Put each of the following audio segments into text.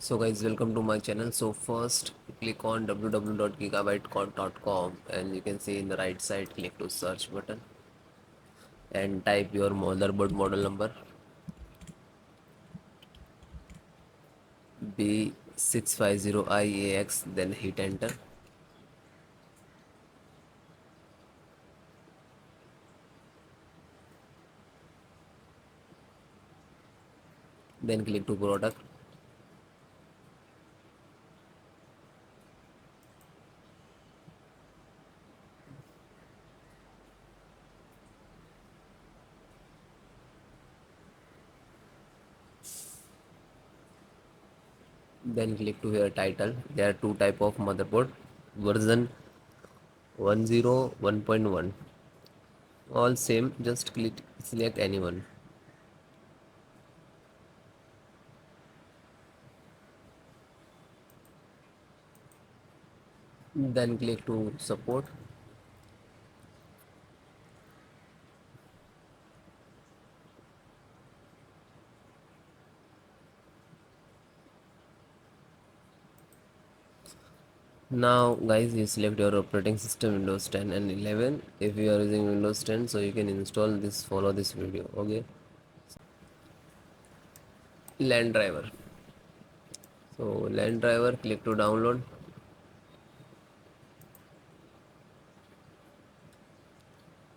So guys, welcome to my channel. So first click on www.gigabyte.com and you can see in the right side click to search button and type your motherboard model number B650IAX, then hit enter. Then click to product. Then click to here title. There are two type of motherboard, version 1.0, 1.1, all same, just click select anyone. Then click to support. Now guys, you select your operating system Windows 10 and 11. If you are using Windows 10, so you can install this, follow this video. Okay, LAN driver. So LAN driver, click to download.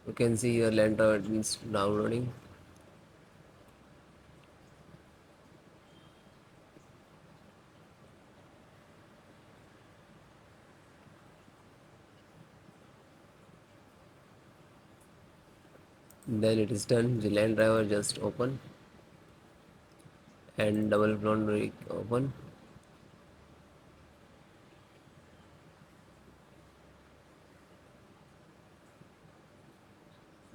You can see your LAN driver is downloading. Then it is done. The LAN driver just open and double front open.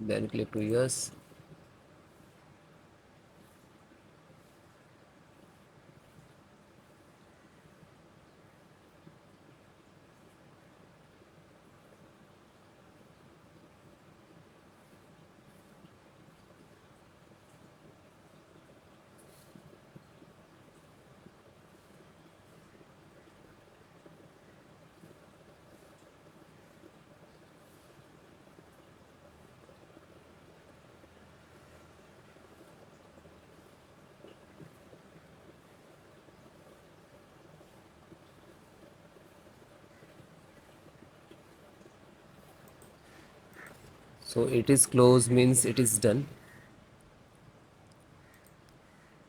Then click to yes. So it is closed means it is done.